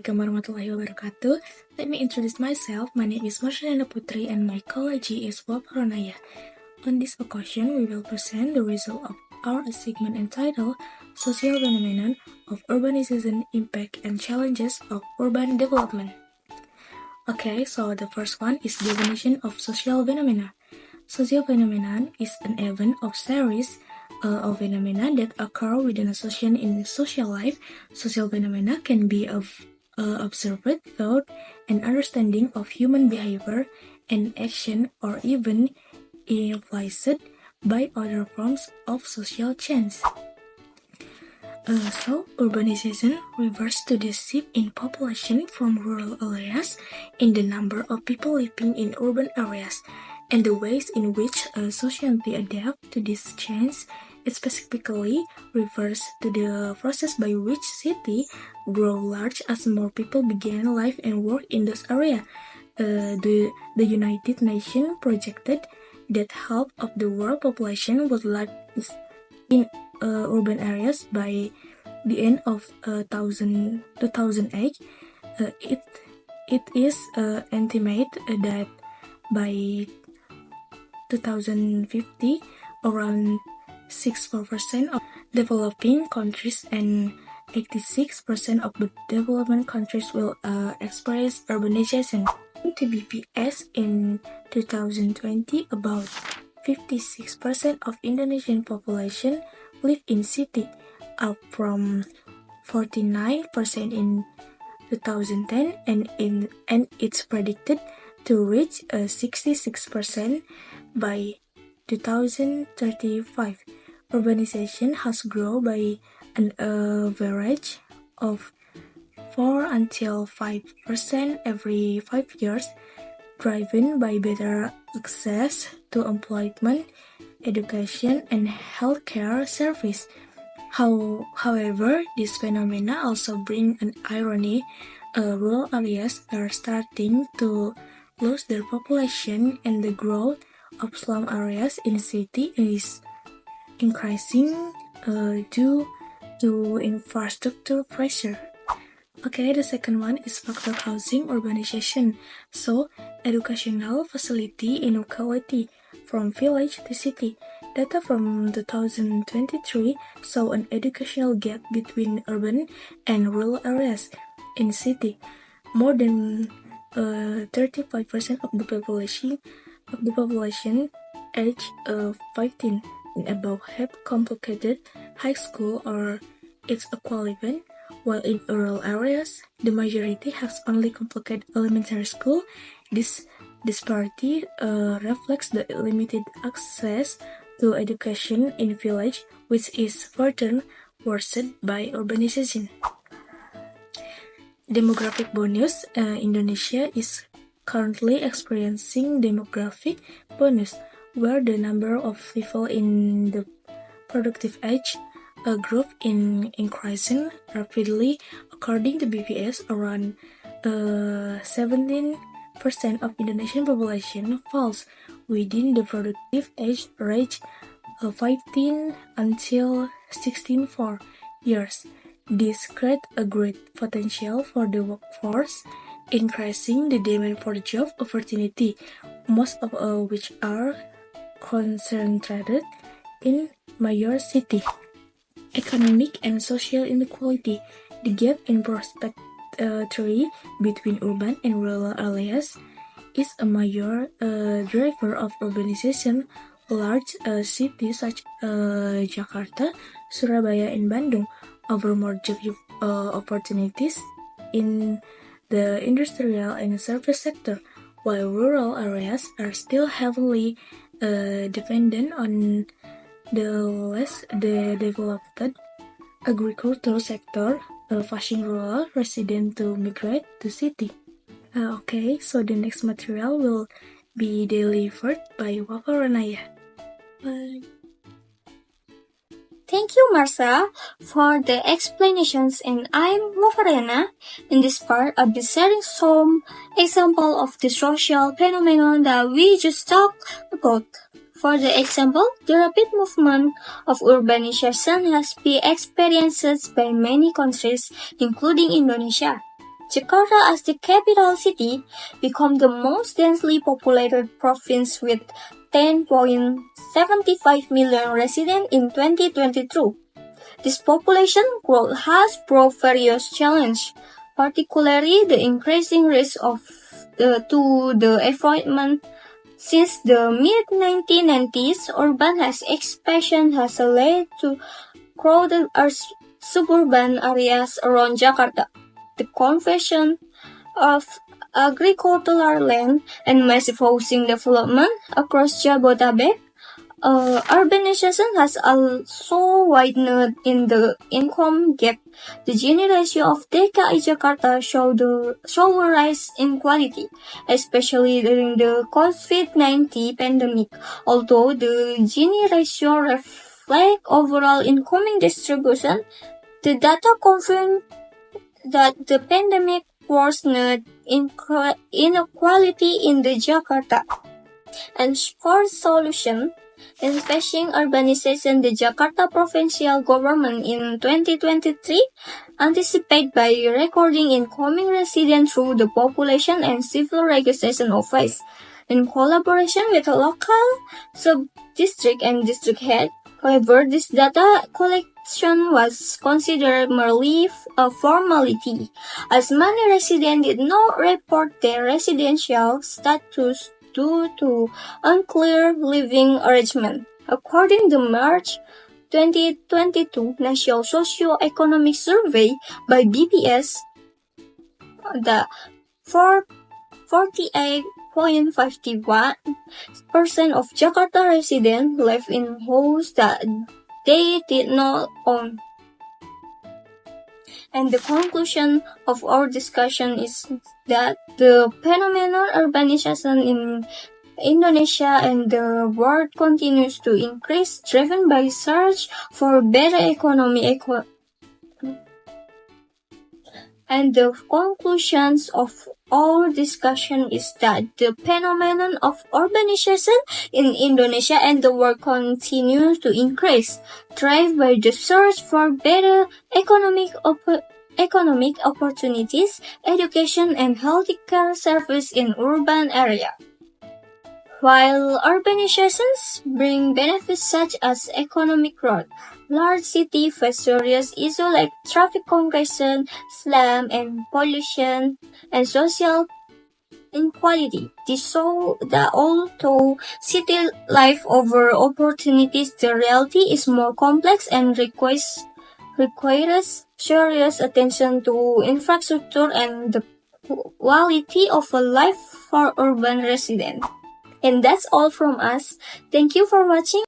Assalamualaikum warahmatullahi wabarakatuh. Let me introduce myself. My name is Marshana Putri and my college is Waparonaya. On this occasion, we will present the result of our segment entitled Social Phenomenon of Urbanization Impact and Challenges of Urban Development. Okay, so the first one is definition of social phenomena. Social phenomenon is an event of series of phenomena that occur within a social in social life. Social phenomena can be observed through an understanding of human behavior and action, or even influenced by other forms of social change. So, urbanization refers to the shift in population from rural areas in the number of people living in urban areas, and the ways in which society adapt to this change. It specifically refers to the process by which cities grow large as more people begin life and work in this area. The United Nations projected that half of the world population would live in urban areas by the end of 2008. It is estimated that by 2050, around 64% of developing countries and 86% of the development countries will experience urbanization. To BPS in 2020, about 56% of Indonesian population live in city, up from 49% in 2010, and it's predicted to reach 66% by 2035. Urbanization has grown by an average of 4 until 5% every 5 years, driven by better access to employment, education, and healthcare service. However, this phenomena also bring an irony. Rural areas are starting to lose their population, and the growth of slum areas in city is increasing due to infrastructure pressure. Okay, the second one is factor causing urbanization. So, educational facility inequality from village to city. Data from 2023 show an educational gap between urban and rural areas. In city, more than 35% of the population age 15 and above have completed high school or its equivalent, while in rural areas, the majority has only completed elementary school. This disparity reflects the limited access to education in village, which is further worsened by urbanization. Demographic bonus. Indonesia is currently experiencing demographic bonus, where the number of people in the productive age group in increasing rapidly. According to BPS, around 17% of Indonesian population falls within the productive age range 15 until 64 years. This creates a great potential for the workforce, increasing the demand for job opportunity, most of which are concentrated in major cities. Economic and social inequality. The gap in prosperity between urban and rural areas is a major driver of urbanization. Large cities such as Jakarta, Surabaya, and Bandung offer more job opportunities in the industrial and service sector, while rural areas are still heavily dependent on the less developed agricultural sector, pushing rural residents to migrate to city. Okay, so the next material will be delivered by Waparonaya. Bye. Thank you, Marcel, for the explanations, and I'm Wafarena. In this part, I'll be sharing some example of the social phenomenon that we just talked about. For the example, the rapid movement of urbanization has been experienced by many countries, including Indonesia. Jakarta, as the capital city, became the most densely populated province with 10.75 million residents in 2022. This population growth has brought various challenges, particularly the increasing risk to the environment. Since the mid-1990s, urban expansion has led to crowded suburban areas around Jakarta. The conversion of agricultural land and massive housing development across Jabodetabek. Urbanization has also widened in the income gap. The Gini ratio of DKI Jakarta showed a rise in quality, especially during the COVID-19 pandemic. Although the Gini ratio reflects overall income distribution, the data confirm that the pandemic worsened inequality in the Jakarta. And for solution, in facing urbanization, the Jakarta provincial government in 2023 anticipated by recording incoming residents through the population and civil registration office. In collaboration with the local sub-district and district head, however, this data collection was considered merely a formality, as many residents did not report their residential status due to unclear living arrangement. According to March 2022 National Socio-Economic Survey by BPS, the 48.51% of Jakarta residents live in homes that they did not own. And the conclusion of our discussion is that the phenomenon urbanization in Indonesia and the world continues to increase, driven by search for better economy. And the conclusions of our discussion is that the phenomenon of urbanization in Indonesia and the world continues to increase, driven by the search for better economic opportunities, education, and healthcare service in urban areas. While urbanizations bring benefits such as economic growth, large cities face serious issues like traffic congestion, slum, and pollution, and social inequality. This shows that although city life offers opportunities, the reality is more complex and requires serious attention to infrastructure and the quality of a life for urban residents. And that's all from us. Thank you for watching.